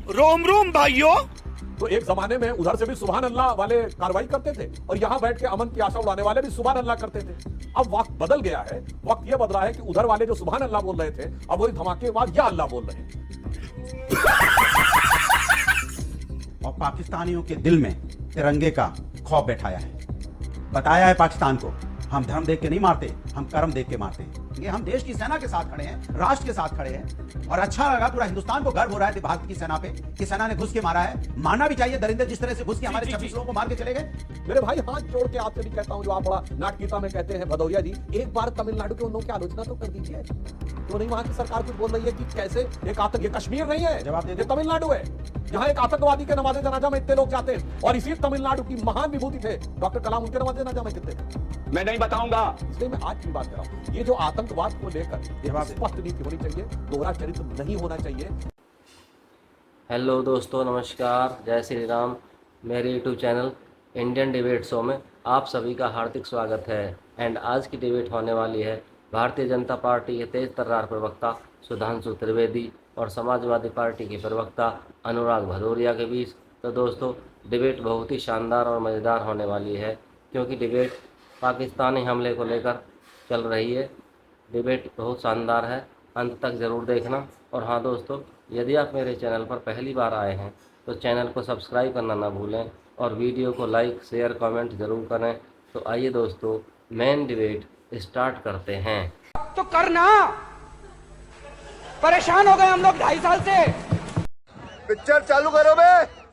रोम रोम भाइयों। तो एक जमाने में उधर से भी सुभान अल्लाह वाले कार्रवाई करते थे और यहां बैठ के अमन की आशा उड़ाने वाले भी सुभान अल्लाह करते थे। अब वक्त बदल गया है। वक्त यह बदला है कि उधर वाले जो सुभान अल्लाह बोल रहे थे अब वही धमाकेबाज या अल्लाह बोल रहे हैं। और पाकिस्तानियों के दिल में तिरंगे का खौफ बैठाया है। बताया है पाकिस्तान को, हम धर्म देख के नहीं मारते, हम कर्म देख के मारते हैं। ये हम देश की सेना के साथ खड़े हैं, राष्ट्र के साथ खड़े हैं और अच्छा लगा, पूरा हिंदुस्तान को गर्व हो रहा है भारत की सेना पे कि सेना ने घुस के मारा है। मारना भी चाहिए, दरिंदे जिस तरह से घुस के हमारे 26 लोगों को मार के चले गए। मेरे भाई हाथ जोड़ के आपसे भी कहता हूं, जो आप बड़ा नाटकीयता में कहते हैं भदौरिया जी, एक बार तमिलनाडु के उन लोगों की आलोचना तो कर दीजिए। तो नहीं वहां की सरकार कुछ बोल रही है कि कैसे एक आतंक, ये कश्मीर नहीं है, जवाब दे दे। ये तमिलनाडु है, जहां एक आतंकवादी के नमाज़े जनाजा में इतने लोग जाते हैं और इसी तमिलनाडु की महान विभूति थे डॉक्टर कलाम, उनके नमाज़े जनाजा में कितने थे मैं नहीं बताऊंगा। इसलिए मैं आज की बात कर रहा हूं। ये जो आतंकवाद को लेकर स्पष्ट नीति होनी चाहिए, दोहरा चरित्र नहीं होना चाहिए। हेलो दोस्तों, नमस्कार, जय श्री राम। मेरे YouTube channel Indian debate show में आप सभी का हार्दिक स्वागत है। एंड आज की डिबेट होने वाली है भारतीय जनता पार्टी के तेज तर्रार प्रवक्ता सुधांशु त्रिवेदी और समाजवादी पार्टी के प्रवक्ता अनुराग भदौरिया के बीच। तो दोस्तों, डिबेट बहुत ही शानदार और मज़ेदार होने वाली है, क्योंकि डिबेट पाकिस्तानी हमले को लेकर चल रही है। डिबेट बहुत शानदार है, अंत तक ज़रूर देखना। और हाँ दोस्तों, यदि आप मेरे चैनल पर पहली बार आए हैं तो चैनल को सब्सक्राइब करना ना भूलें और वीडियो को लाइक शेयर कमेंट ज़रूर करें। तो आइए दोस्तों, मेन डिबेट स्टार्ट करते हैं। तो करना, परेशान हो गए हम लोग 2.5 साल से। पिक्चर चालू करो बे।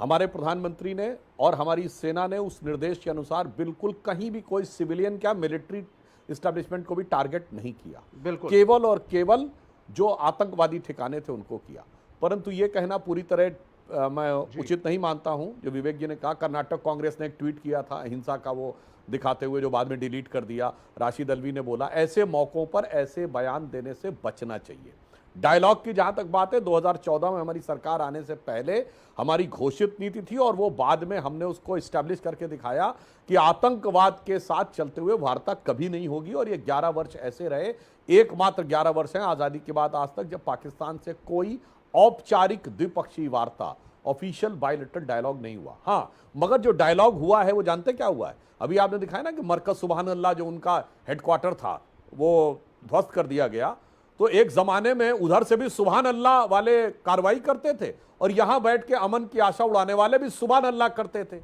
हमारे प्रधानमंत्री ने और हमारी सेना ने उस निर्देश के अनुसार बिल्कुल कहीं भी कोई सिविलियन क्या मिलिट्री एस्टेब्लिशमेंट को भी टारगेट नहीं किया, बिल्कुल केवल और केवल जो आतंकवादी ठिकाने थे उनको किया। परंतु ये कहना पूरी तरह मैं उचित नहीं मानता हूं जो विवेक जी ने कहा। कर्नाटक कांग्रेस ने एक ट्वीट किया था अहिंसा का, वो दिखाते हुए, जो बाद में डिलीट कर दिया। राशिद अल्वी ने बोला ऐसे मौकों पर ऐसे बयान देने से बचना चाहिए। डायलॉग की जहां तक बात है, 2014 में हमारी सरकार आने से पहले हमारी घोषित नीति थी और वो बाद में हमने उसको इस्टेब्लिश करके दिखाया कि आतंकवाद के साथ चलते हुए वार्ता कभी नहीं होगी। और ये 11 वर्ष ऐसे रहे, एकमात्र 11 वर्ष हैं आज़ादी के बाद आज तक जब पाकिस्तान से कोई औपचारिक द्विपक्षीय वार्ता, ऑफिशियल बायलैटरल डायलॉग नहीं हुआ। हाँ, मगर जो डायलॉग हुआ है वो जानते क्या हुआ है? अभी आपने दिखाया ना कि मरकज सुभान अल्लाह जो उनका हेडक्वार्टर था वो ध्वस्त कर दिया गया। तो एक जमाने में उधर से भी सुभान अल्लाह वाले कार्रवाई करते थे और यहां बैठ के अमन की आशा उड़ाने वाले भी सुभान अल्लाह करते थे।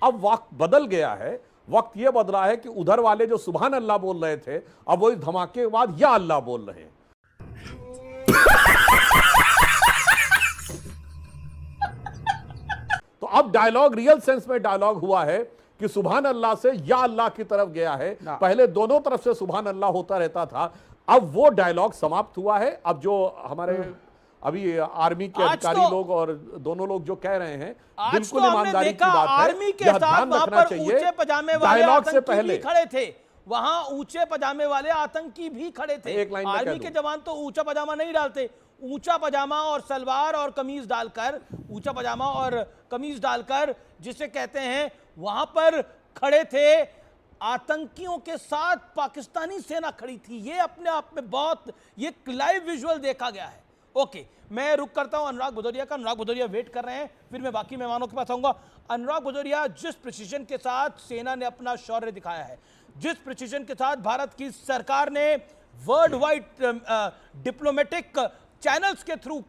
अब वक्त बदल गया है। वक्त यह बदला है कि उधर वाले जो सुभान अल्लाह बोल रहे थे अब वही धमाकेबाज या अल्लाह बोल रहे हैं। तो अब डायलॉग रियल सेंस में डायलॉग हुआ है कि सुभान अल्लाह से या अल्लाह की तरफ गया है। पहले दोनों तरफ से सुभान अल्लाह होता रहता था, अब वो डायलॉग समाप्त हुआ है। अब जो हमारे अभी आर्मी के अधिकारी लोग और दोनों लोग जो कह रहे हैं, बिल्कुल ईमानदारी की बात है, आर्मी के यह साथ ध्यान वहां रखना पर चाहिए। ऊंचे पजामे वाले डायलॉग से आतंकी पहले भी खड़े थे, वहां ऊंचे पजामे वाले आतंकी भी खड़े थे। एक लाइन में आर्मी कह के दूं। जवान तो ऊंचा पजामा नहीं डालते, ऊंचा पजामा और सलवार और कमीज डालकर, ऊंचा पजामा और कमीज डालकर जिसे कहते हैं, वहां पर खड़े थे। आतंकियों के साथ पाकिस्तानी सेना खड़ी थी। ये अपने आप में बहुत, ये लाइव विजुअल देखा गया है। ओके, मैं रुक करता हूं अनुराग भदौरिया का। अनुराग भदौरिया वेट कर रहे हैं, फिर मैं बाकी मेहमानों के पास आऊंगा। अनुराग भदौरिया, जिस प्रिसीजन के साथ सेना ने अपना शौर्य दिखाया है, जिस प्रिसीजन के साथ भारत की सरकार ने वर्ल्ड वाइड डिप्लोमेटिक चैनल्स के थ्रू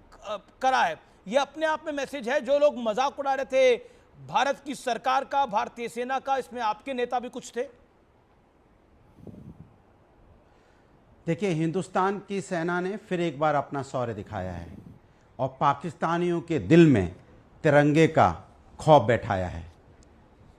करा है, यह अपने आप में मैसेज है। जो लोग मजाक उड़ा रहे थे भारत की सरकार का, भारतीय सेना का, इसमें आपके नेता भी कुछ थे। देखिए, हिंदुस्तान की सेना ने फिर एक बार अपना शौर्य दिखाया है और पाकिस्तानियों के दिल में तिरंगे का खौफ बैठाया है।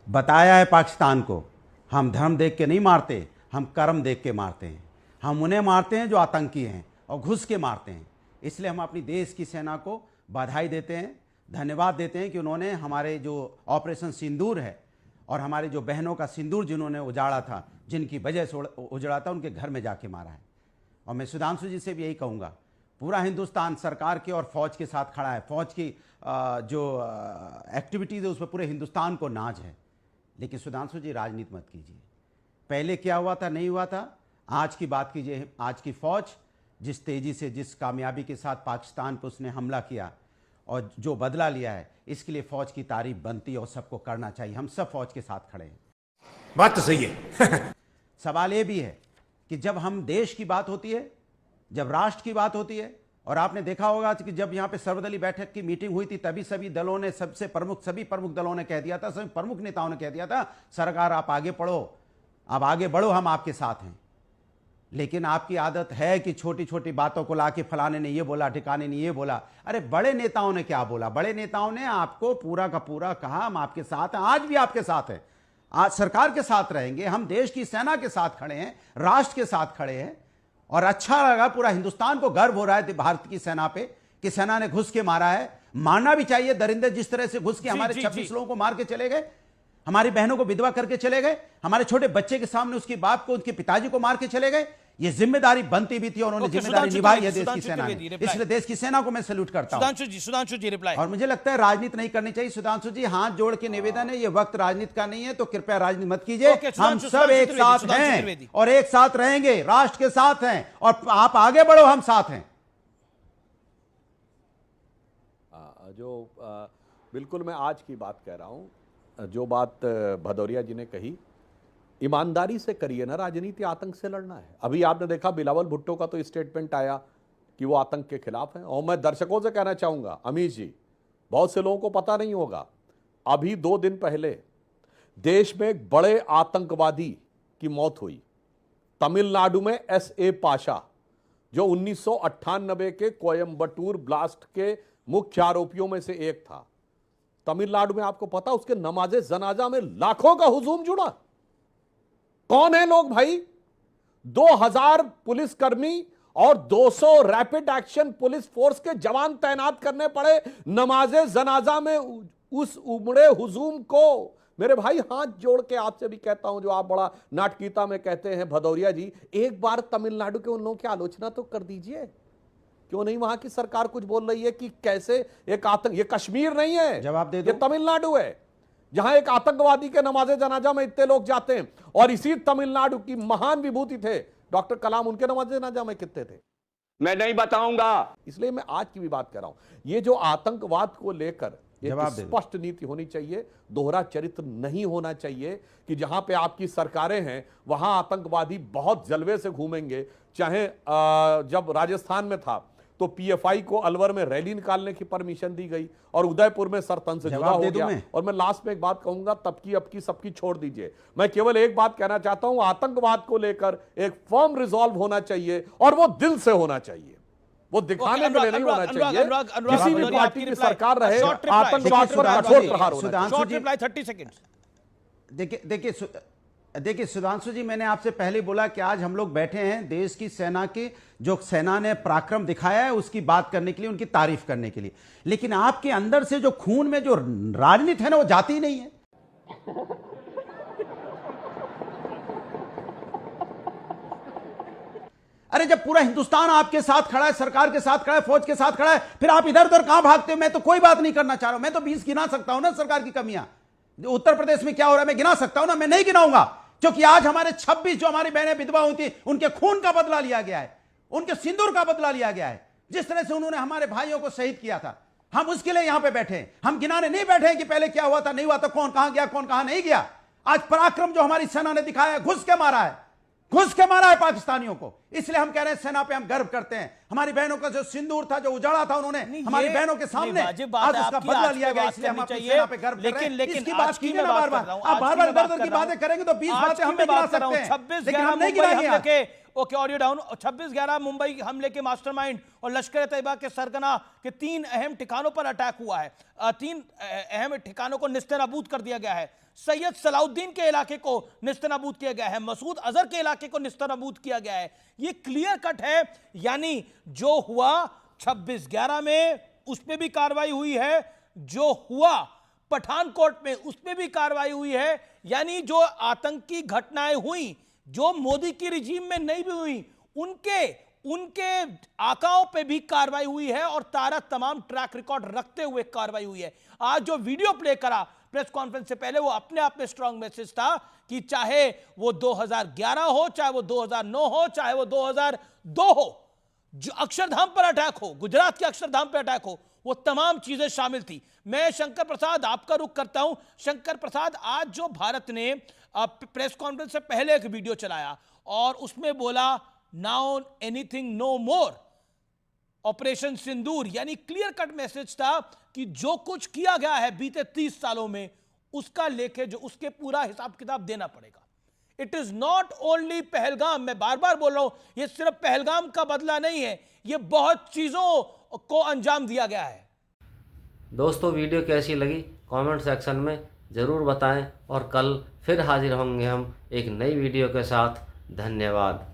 बताया है पाकिस्तान को, हम धर्म देख के नहीं मारते, हम कर्म देख के मारते हैं। हम उन्हें मारते हैं जो आतंकी हैं और घुस के मारते हैं। इसलिए हम अपनी देश की सेना को बधाई देते हैं, धन्यवाद देते हैं कि उन्होंने हमारे जो ऑपरेशन सिंदूर है और हमारी जो बहनों का सिंदूर जिन्होंने उजाड़ा था, जिनकी वजह से उजड़ा था, उनके घर में जाके मारा है। और मैं सुधांशु जी से भी यही कहूँगा, पूरा हिंदुस्तान सरकार के और फौज के साथ खड़ा है। फौज की जो एक्टिविटीज़ है उस पर पूरे हिंदुस्तान को नाज है। लेकिन सुधांशु जी, राजनीति मत कीजिए। पहले क्या हुआ था, नहीं हुआ था, आज की बात कीजिए। आज की फौज जिस तेजी से, जिस कामयाबी के साथ पाकिस्तान पर उसने हमला किया और जो बदला लिया है, इसके लिए फौज की तारीफ बनती है और सबको करना चाहिए। हम सब फौज के साथ खड़े हैं। बात तो सही है। सवाल ये भी है कि जब हम देश की बात होती है, जब राष्ट्र की बात होती है, और आपने देखा होगा कि जब यहां पे सर्वदलीय बैठक की मीटिंग हुई थी, तभी सभी दलों ने, सभी प्रमुख दलों ने कह दिया था, सभी प्रमुख नेताओं ने कह दिया था, सरकार आप आगे बढ़ो, आप आगे बढ़ो, हम आपके साथ हैं। लेकिन आपकी आदत है कि छोटी छोटी बातों को लाके फलाने ने ये बोला, ठिकाने ने ये बोला। अरे बड़े नेताओं ने क्या बोला? बड़े नेताओं ने आपको पूरा का पूरा कहा हम आपके साथ हैं, आज भी आपके साथ हैं, आज सरकार के साथ रहेंगे, हम देश की सेना के साथ खड़े हैं, राष्ट्र के साथ खड़े हैं। और अच्छा लगा, पूरा हिंदुस्तान को गर्व हो रहा है भारत की सेना पे कि सेना ने घुस के मारा है। मारना भी चाहिए, दरिंदे जिस तरह से घुस के हमारे 26 लोगों को मार के चले गए, हमारी बहनों को विधवा करके चले गए, हमारे छोटे बच्चे के सामने उसके बाप को, उनके पिताजी को मार के चले गए। ये जिम्मेदारी बनती भी थी और उन्होंने जिम्मेदारी निभाई है देश की सेना ने। इसलिए देश की सेना को मैं सैल्यूट करता हूं। सुधांशु जी रिप्लाई। और मुझे लगता है राजनीति नहीं करनी चाहिए। सुधांशु जी, हाथ जोड़ के निवेदन है, ये वक्त राजनीति का नहीं है, तो कृपया राजनीति मत कीजिए। हम सब एक साथ हैं और एक साथ रहेंगे, राष्ट्र के साथ हैं, और आप आगे बढ़ो, हम साथ हैं। बिल्कुल मैं आज की बात कह रहा हूं। जो बात भदौरिया जी ने कही, ईमानदारी से करिए ना राजनीति, आतंक से लड़ना है। अभी आपने देखा बिलावल भुट्टो का तो स्टेटमेंट आया कि वो आतंक के खिलाफ हैं। और मैं दर्शकों से कहना चाहूंगा, अमीश जी, बहुत से लोगों को पता नहीं होगा, अभी 2 दिन पहले देश में एक बड़े आतंकवादी की मौत हुई तमिलनाडु में। SA पाशा, जो 1998 के कोयम्बटूर ब्लास्ट के मुख्य आरोपियों में से एक था, तमिलनाडु में आपको पता उसके नमाजे जनाजा में लाखों का हुजूम जुड़ा। कौन है लोग भाई? 2000 पुलिसकर्मी और 200 रैपिड एक्शन पुलिस फोर्स के जवान तैनात करने पड़े नमाजे जनाजा में उस उमड़े हुजूम को। मेरे भाई, हाथ जोड़ के आपसे भी कहता हूं, जो आप बड़ा नाटकीयता में कहते हैं भदौरिया जी, एक बार तमिलनाडु के उन लोगों की आलोचना तो कर दीजिए। क्यों नहीं? वहां की सरकार कुछ बोल रही है कि कैसे एक आतंक, ये कश्मीर नहीं है, जवाब दे दो। ये तमिलनाडु है, जहां एक आतंकवादी के नमाजे जनाजा में इतने लोग जाते हैं। और इसी तमिलनाडु की महान विभूति थे डॉक्टर कलाम, उनके नमाजे जनाजा में कितने थे? मैं नहीं बताऊंगा। इसलिए मैं आज की भी बात कर रहा हूं। ये जो आतंकवाद को लेकर एक स्पष्ट नीति होनी चाहिए, दोहरा चरित्र नहीं होना चाहिए कि जहां पे आपकी सरकारें हैं वहां आतंकवादी बहुत जलवे से घूमेंगे। चाहे जब राजस्थान में था तो PFI को अलवर में रैली निकालने की परमिशन दी गई और उदयपुर में सरतन से जुदा हो गया। और मैं लास्ट में एक बात कहूंगा, तब की अब की सबकी छोड़ दीजिए। मैं केवल एक बात कहना चाहता हूं, आतंकवाद को लेकर एक फर्म रिजॉल्व होना चाहिए और वो दिल से होना चाहिए, वो दिखाने के लिए नहीं होना चाहिए। किसी भी पार्टी की सरकार रहे, आतंकवाद पर कठोर प्रहार होना चाहिए। 30 सेकंड्स। देखिए सुधांशु जी, मैंने आपसे पहले बोला कि आज हम लोग बैठे हैं देश की सेना की, जो सेना ने पराक्रम दिखाया है उसकी बात करने के लिए, उनकी तारीफ करने के लिए। लेकिन आपके अंदर से जो खून में जो राजनीति है ना, वो जाती ही नहीं है। अरे जब पूरा हिंदुस्तान आपके साथ खड़ा है, सरकार के साथ खड़ा है, फौज के साथ खड़ा है, फिर आप इधर उधर कहां भागते हो? मैं तो कोई बात नहीं करना चाह रहा हूं, मैं तो 20 गिना सकता हूं ना सरकार की कमियां। उत्तर प्रदेश में क्या हो रहा है मैं गिना सकता हूं ना, मैं नहीं गिनाऊंगा, क्योंकि आज हमारे 26 जो हमारी बहनें विधवा हुई थी, उनके खून का बदला लिया गया है, उनके सिंदूर का बदला लिया गया है। जिस तरह से उन्होंने हमारे भाइयों को शहीद किया था, हम उसके लिए यहां पे बैठे हैं। हम गिनाने नहीं बैठे हैं कि पहले क्या हुआ था, नहीं हुआ था, कौन कहां गया, कौन कहां नहीं गया। आज पराक्रम जो हमारी सेना ने दिखाया है, घुस के मारा है, घुस के मारा है पाकिस्तानियों को। इसलिए हम कह रहे हैं सेना पे हम गर्व करते हैं। हमारी बहनों का जो सिंदूर था, जो उजाड़ा था उन्होंने हमारी बहनों के सामने, आज उसका बदला लिया गया। इसलिए हम अपनी सेना पे गर्व कर रहे हैं। इसकी बात कीजिए ना बार बार। आप बार बार दर्द की बातें करेंगे तो 20 बातें हम भी गिना सकते हैं, लेकिन हम नहीं गिनाएंगे। Okay, audio down. 26/11 मुंबई हमले के मास्टरमाइंड और लश्कर तैयबा के सरगना के 3 अहम ठिकानों पर अटैक हुआ है। 3 अहम ठिकानों को निस्तेनाबूद कर दिया गया है। सैयद सलाउद्दीन के इलाके को निस्तेनाबूद किया गया है, मसूद अजहर के इलाके को निस्तेनाबूद किया गया है। ये क्लियर कट है, यानी जो हुआ 26/11 में उस पर भी कार्रवाई हुई है, जो हुआ पठानकोट में उस पर भी कार्रवाई हुई है। यानी जो आतंकी घटनाएं हुई, जो मोदी की रिजीम में नहीं भी हुई, उनके आकाओं पे भी कार्रवाई हुई है और तमाम ट्रैक रिकॉर्ड रखते हुए कार्रवाई हुई है। आज जो वीडियो प्ले करा प्रेस कॉन्फ्रेंस से पहले, वो अपने आप में स्ट्रांग मैसेज था कि चाहे वो 2011 हो, चाहे वो 2009 हो, चाहे वो 2002 हो, जो अक्षरधाम पर अटैक हो, गुजरात के अक्षरधाम पर अटैक हो, वो तमाम चीजें शामिल थी। मैं शंकर प्रसाद आपका रुख करता हूं। शंकर प्रसाद, आज जो भारत ने प्रेस कॉन्फ्रेंस से पहले एक वीडियो चलाया और उसमें बोला नाउ एनीथिंग नो मोर, ऑपरेशन सिंदूर, यानी क्लियर कट मैसेज था कि जो कुछ किया गया है बीते 30 सालों में उसका लेके जो उसके पूरा हिसाब किताब देना पड़ेगा। It is not only Pahalgam, मैं बार बार बोल रहा हूं, यह सिर्फ पहलगाम का बदला नहीं है, यह बहुत चीजों को अंजाम दिया गया है। दोस्तों वीडियो कैसी लगी कमेंट सेक्शन में ज़रूर बताएं और कल फिर हाजिर होंगे हम एक नई वीडियो के साथ। धन्यवाद।